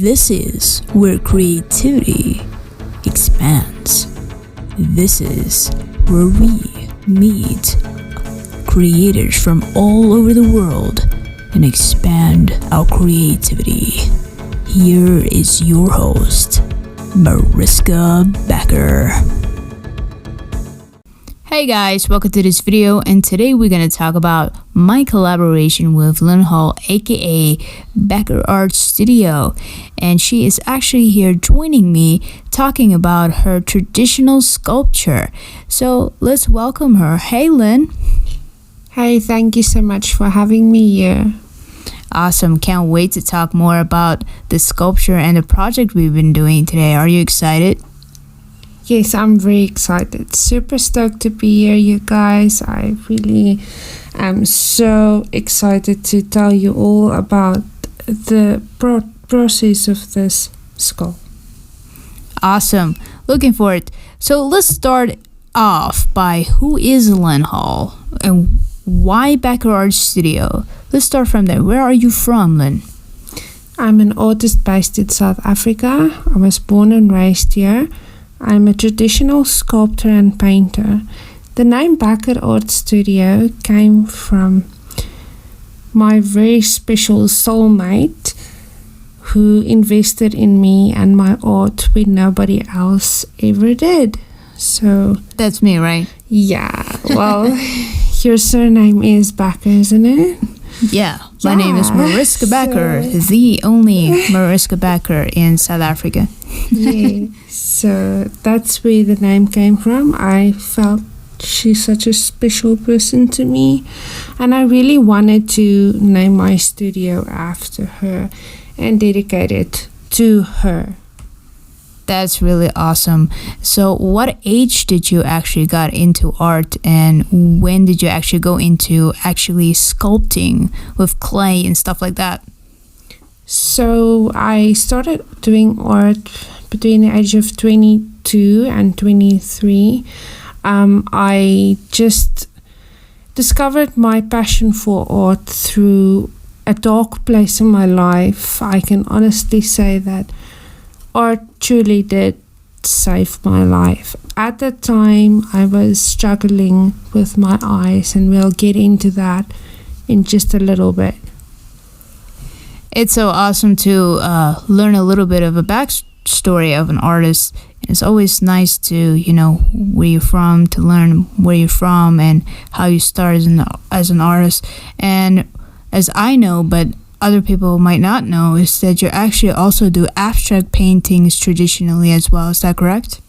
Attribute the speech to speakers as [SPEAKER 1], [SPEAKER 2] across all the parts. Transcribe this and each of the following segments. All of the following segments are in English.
[SPEAKER 1] This is where creativity expands. This is where we meet creators from all over the world and expand our creativity. Here is your host, Mariska Becker. Hey guys, welcome to this video, and today we're going to talk about my collaboration with Lin Hall, aka Becker Art Studio, and she is actually here joining me talking about her traditional sculpture. So let's welcome her. Hey Lynn.
[SPEAKER 2] Hey, thank you so much for having me here.
[SPEAKER 1] Awesome, can't wait to talk more about the sculpture and the project we've been doing today. Are you excited?
[SPEAKER 2] Yes, I'm very excited. Super stoked to be here, you guys. I really am so excited to tell you all about the process of this skull.
[SPEAKER 1] Awesome. Looking forward. So let's start off by who is Lin Hall and why Becker Art Studio? Let's start from there. Where are you from, Lynn?
[SPEAKER 2] I'm an artist based in South Africa. I was born and raised here. I'm a traditional sculptor and painter. The name Becker Art Studio came from my very special soulmate who invested in me and my art when nobody else ever did. So
[SPEAKER 1] that's me, right?
[SPEAKER 2] Yeah. Well, your surname is Becker, isn't it?
[SPEAKER 1] Yeah. My name is Mariska Becker, the only Mariska Becker in South Africa.
[SPEAKER 2] Yeah. So that's where the name came from. I felt she's such a special person to me, and I really wanted to name my studio after her and dedicate it to her.
[SPEAKER 1] That's really awesome. So what age did you actually got into art, and when did you actually go into actually sculpting with clay and stuff like that?
[SPEAKER 2] So I started doing art between the age of 22 and 23. I just discovered my passion for art through a dark place in my life. I can honestly say that art truly did save my life. At the time, I was struggling with my eyes, and we'll get into that in just a little bit.
[SPEAKER 1] It's so awesome to learn a little bit of a backstory of an artist. It's always nice to, where you're from, to learn where you're from and how you started as an artist. And as I know, but other people might not know, is that you actually also do abstract paintings traditionally as well. Is that correct?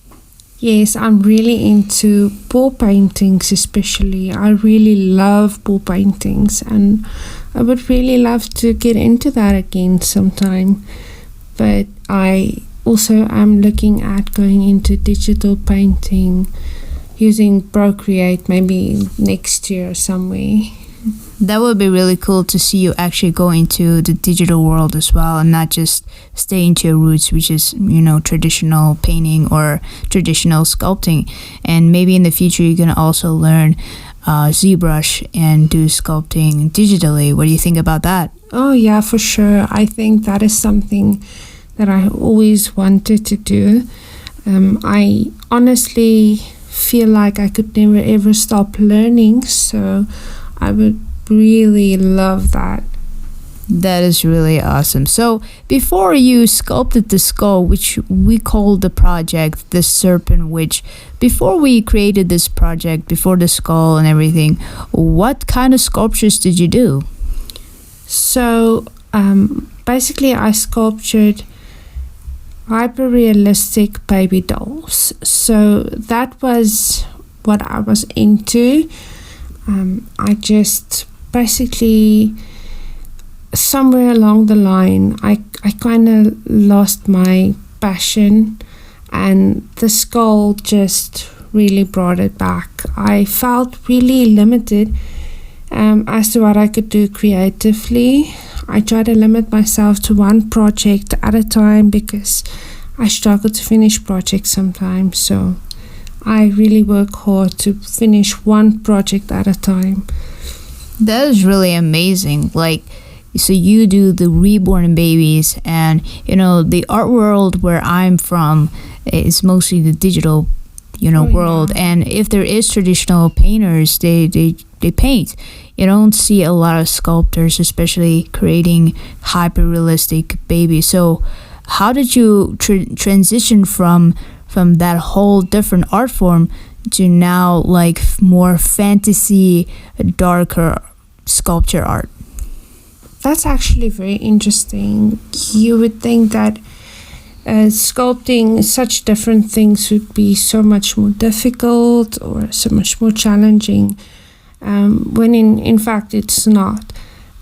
[SPEAKER 2] Yes, I'm really into ball paintings especially. I really love ball paintings, and I would really love to get into that again sometime. But I also am looking at going into digital painting using Procreate maybe next year somewhere.
[SPEAKER 1] That would be really cool to see you actually go into the digital world as well, and not just stay into your roots, which is, traditional painting or traditional sculpting. And maybe in the future you can also learn ZBrush and do sculpting digitally. What do you think about that?
[SPEAKER 2] Oh yeah, for sure. I think that is something that I always wanted to do. I honestly feel like I could never ever stop learning, so I would really love that.
[SPEAKER 1] That is really awesome. So before you sculpted the skull, which we called the project the Serpent, which before we created this project, before the skull and everything, what kind of sculptures did you do?
[SPEAKER 2] So basically I sculptured hyperrealistic baby dolls. So that was what I was into. I just basically, somewhere along the line, I kind of lost my passion, and the skull just really brought it back. I felt really limited as to what I could do creatively. I try to limit myself to one project at a time because I struggle to finish projects sometimes. So I really work hard to finish one project at a time.
[SPEAKER 1] That is really amazing. Like, So you do the reborn babies, and the art world where I'm from is mostly the digital world.
[SPEAKER 2] Yeah.
[SPEAKER 1] And if there is traditional painters, they paint. You don't see a lot of sculptors especially creating hyper realistic babies. So how did you transition from that whole different art form to now like more fantasy, darker sculpture art?
[SPEAKER 2] That's actually very interesting. You would think that sculpting such different things would be so much more difficult or so much more challenging, when in fact it's not.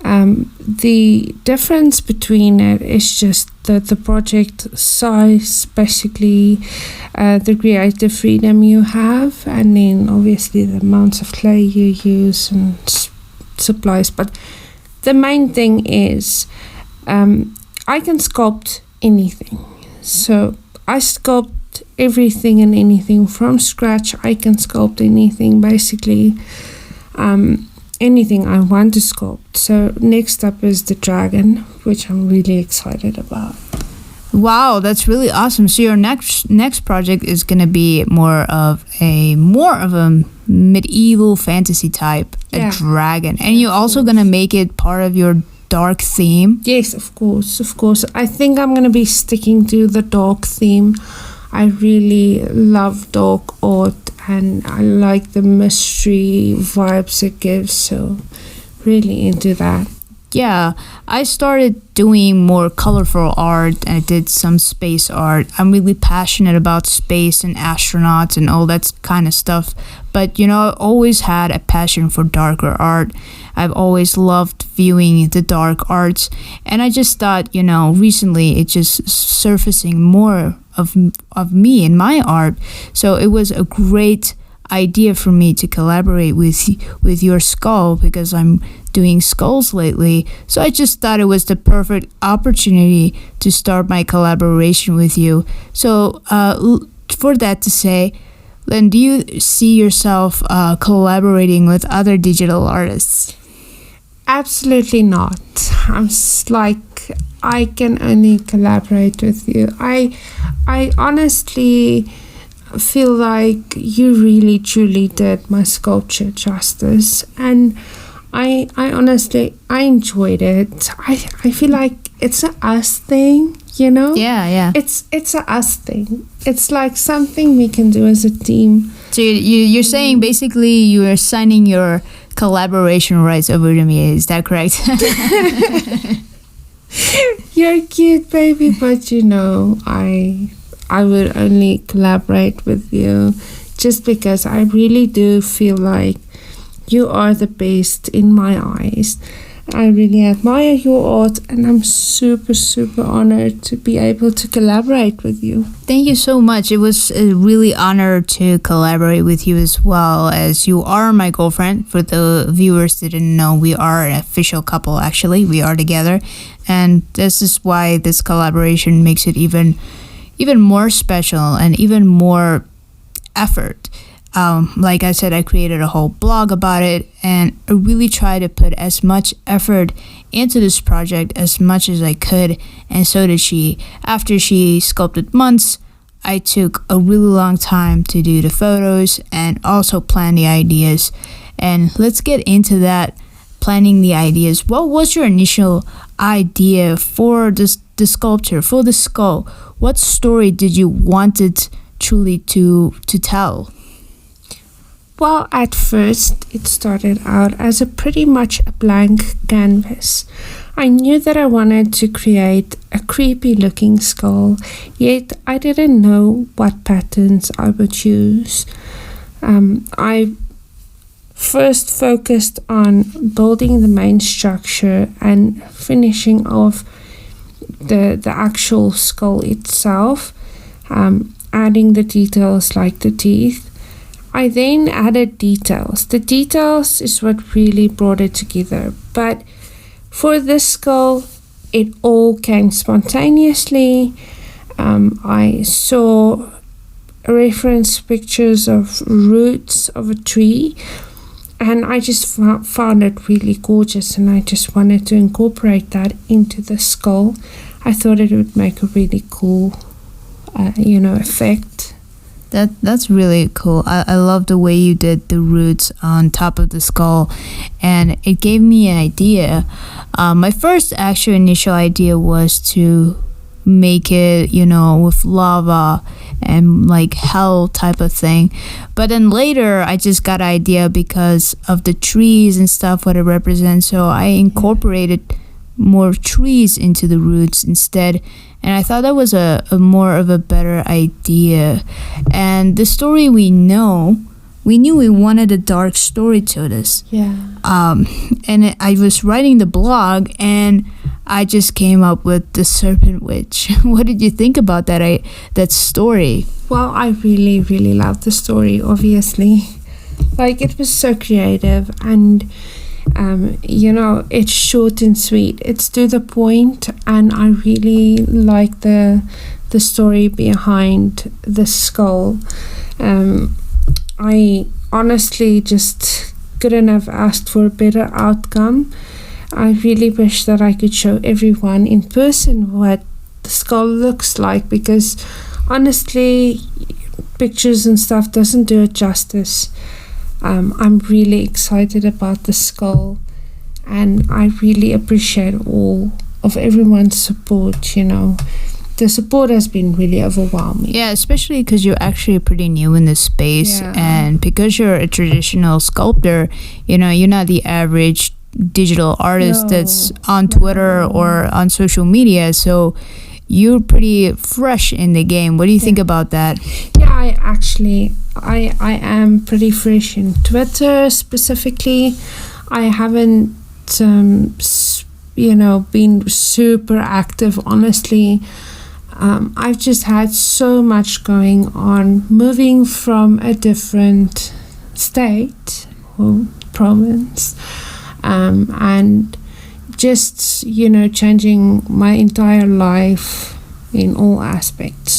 [SPEAKER 2] The difference between it is just the project size, basically, the creative freedom you have, and then obviously the amounts of clay you use and supplies. But the main thing is I can sculpt anything. So I sculpt everything and anything from scratch. I can sculpt anything, basically. Anything I want to sculpt. So next up is the dragon, which I'm really excited about.
[SPEAKER 1] Wow, that's really awesome. So your next project is gonna be more of a medieval fantasy type, a dragon, and you're also gonna make it part of your dark theme.
[SPEAKER 2] Yes, of course. I think I'm gonna be sticking to the dark theme. I really love dark art, and I like the mystery vibes it gives, so really into that.
[SPEAKER 1] Yeah, I started doing more colorful art, and I did some space art. I'm really passionate about space and astronauts and all that kind of stuff. But, I've always had a passion for darker art. I've always loved viewing the dark arts. And I just thought, recently it's just surfacing more of me in my art. So it was a great idea for me to collaborate with your skull, because I'm doing skulls lately. So I just thought it was the perfect opportunity to start my collaboration with you. So for that to say, Lynn, do you see yourself collaborating with other digital artists?
[SPEAKER 2] Absolutely not. I can only collaborate with you. I honestly feel like you really truly did my sculpture justice, and I honestly enjoyed it. I feel like it's a us thing,
[SPEAKER 1] Yeah.
[SPEAKER 2] It's a us thing. It's like something we can do as a team.
[SPEAKER 1] So you're saying basically you are signing your collaboration rights over to me, is that correct?
[SPEAKER 2] You're cute, baby, but I would only collaborate with you just because I really do feel like you are the best in my eyes. I really admire your art, and I'm super, super honored to be able to collaborate with you.
[SPEAKER 1] Thank you so much. It was a really honor to collaborate with you, as well as you are my girlfriend. For the viewers that didn't know, we are an official couple, actually. We are together. And this is why this collaboration makes it even more special and even more effort. Like I said, I created a whole blog about it, and I really tried to put as much effort into this project as much as I could, and so did she. After she sculpted months, I took a really long time to do the photos and also plan the ideas. And let's get into that, planning the ideas. What was your initial idea for the sculpture, for the skull? What story did you want it truly to tell?
[SPEAKER 2] Well, at first, it started out as pretty much a blank canvas. I knew that I wanted to create a creepy looking skull, yet I didn't know what patterns I would use. I first focused on building the main structure and finishing off the actual skull itself, adding the details like the teeth. I then added details. The details is what really brought it together. But for this skull, it all came spontaneously. I saw reference pictures of roots of a tree, And I just found it really gorgeous, and I just wanted to incorporate that into the skull. I thought it would make a really cool, effect.
[SPEAKER 1] That's really cool. I love the way you did the roots on top of the skull, and it gave me an idea. My first actual initial idea was to make it, with lava and like hell type of thing. But then later I just got an idea because of the trees and stuff, what it represents. So I incorporated more trees into the roots instead. And I thought that was a more of a better idea. And the story we knew we wanted a dark story to this.
[SPEAKER 2] Yeah.
[SPEAKER 1] And I was writing the blog, and I just came up with the Serpent Witch. What did you think about that story?
[SPEAKER 2] Well, I really, really loved the story, obviously. Like, it was so creative, and it's short and sweet. It's to the point, and I really like the story behind the skull. I honestly just couldn't have asked for a better outcome. I really wish that I could show everyone in person what the skull looks like, because honestly, pictures and stuff doesn't do it justice. I'm really excited about the skull, and I really appreciate all of everyone's support. The support has been really overwhelming.
[SPEAKER 1] Yeah, especially because you're actually pretty new in this space, and because you're a traditional sculptor, you're not the average digital artist that's on Twitter or on social media, so you're pretty fresh in the game. What do you think about that?
[SPEAKER 2] Yeah, I am pretty fresh in Twitter specifically. I haven't been super active, honestly. I've just had so much going on, moving from a different state or province, and just changing my entire life in all aspects.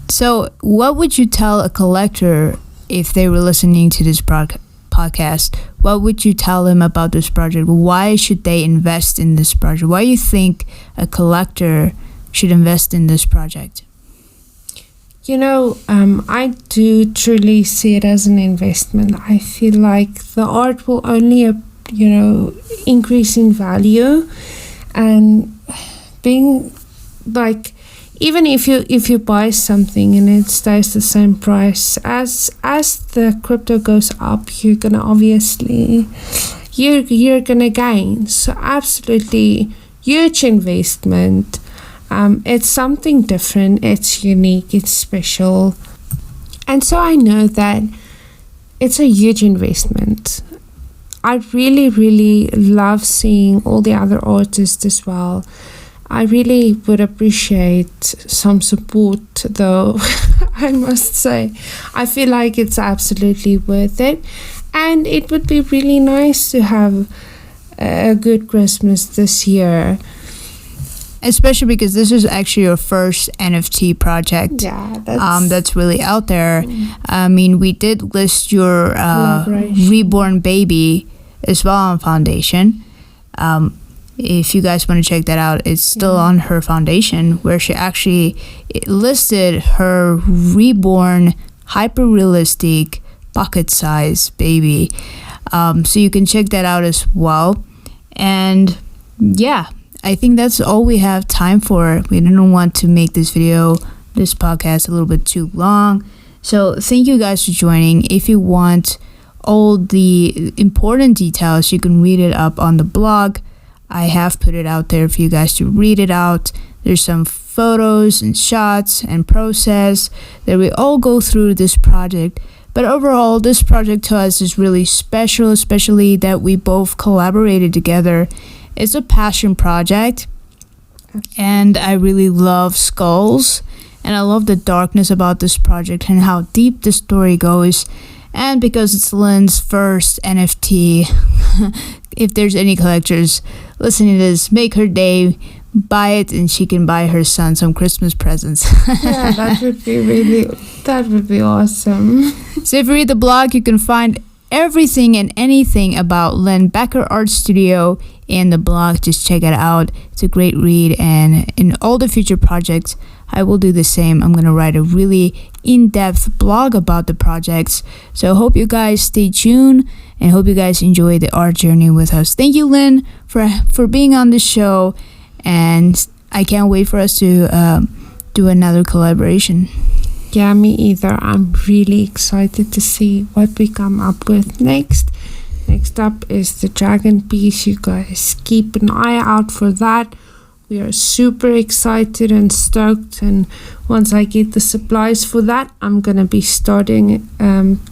[SPEAKER 1] So what would you tell a collector if they were listening to this podcast? What would you tell them about this project? Why should they invest in this project? Why do you think a collector should invest in this project?
[SPEAKER 2] I do truly see it as an investment. I feel like the art will only increase in value, and being like, even if you buy something and it stays the same price, as the crypto goes up, you're gonna obviously you're gonna gain. So absolutely huge investment. It's something different, it's unique, it's special, and so I know that it's a huge investment. I really, really love seeing all the other artists as well. I really would appreciate some support, though. I must say, I feel like it's absolutely worth it, and it would be really nice to have a good Christmas this year.
[SPEAKER 1] Especially because this is actually your first NFT project.
[SPEAKER 2] Yeah,
[SPEAKER 1] that's really out there. I mean, we did list your reborn baby as well on Foundation. If you guys want to check that out, it's still on her Foundation, where she actually listed her reborn hyperrealistic pocket-size baby. So you can check that out as well. And yeah, I think that's all we have time for. We didn't want to make this podcast a little bit too long. So thank you guys for joining. If you want all the important details, you can read it up on the blog. I have put it out there for you guys to read it out. There's some photos and shots and process that we all go through this project. But overall, this project to us is really special, especially that we both collaborated together. It's a passion project, and I really love skulls, and I love the darkness about this project and how deep the story goes. And because it's Lynn's first NFT, if there's any collectors listening to this, make her day, buy it, and she can buy her son some Christmas presents.
[SPEAKER 2] Yeah, that would be awesome.
[SPEAKER 1] So if you read the blog, you can find everything and anything about Lynn, Becker Art Studio, and the blog, just check it out. It's a great read, and in all the future projects, I will do the same. I'm going to write a really in-depth blog about the projects. So I hope you guys stay tuned and hope you guys enjoy the art journey with us. Thank you, Lynn, for being on the show, and I can't wait for us to do another collaboration.
[SPEAKER 2] Yeah, me either. I'm really excited to see what we come up with next. Next up is the dragon piece. You guys keep an eye out for that. We are super excited and stoked, and once I get the supplies for that, I'm gonna be starting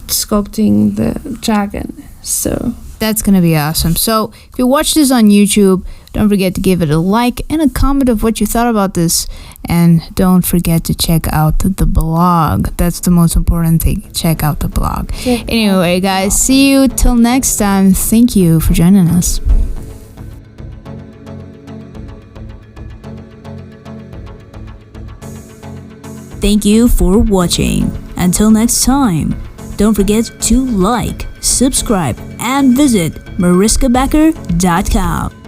[SPEAKER 2] sculpting the dragon. So
[SPEAKER 1] that's gonna be awesome. So if you watch this on YouTube, don't forget to give it a like and a comment of what you thought about this, and don't forget to check out the blog. That's the most important thing. Check out the blog. Anyway, guys, see you till next time. Thank you for joining us. Thank you for watching. Until next time, don't forget to like, subscribe, and visit mariskabecker.com.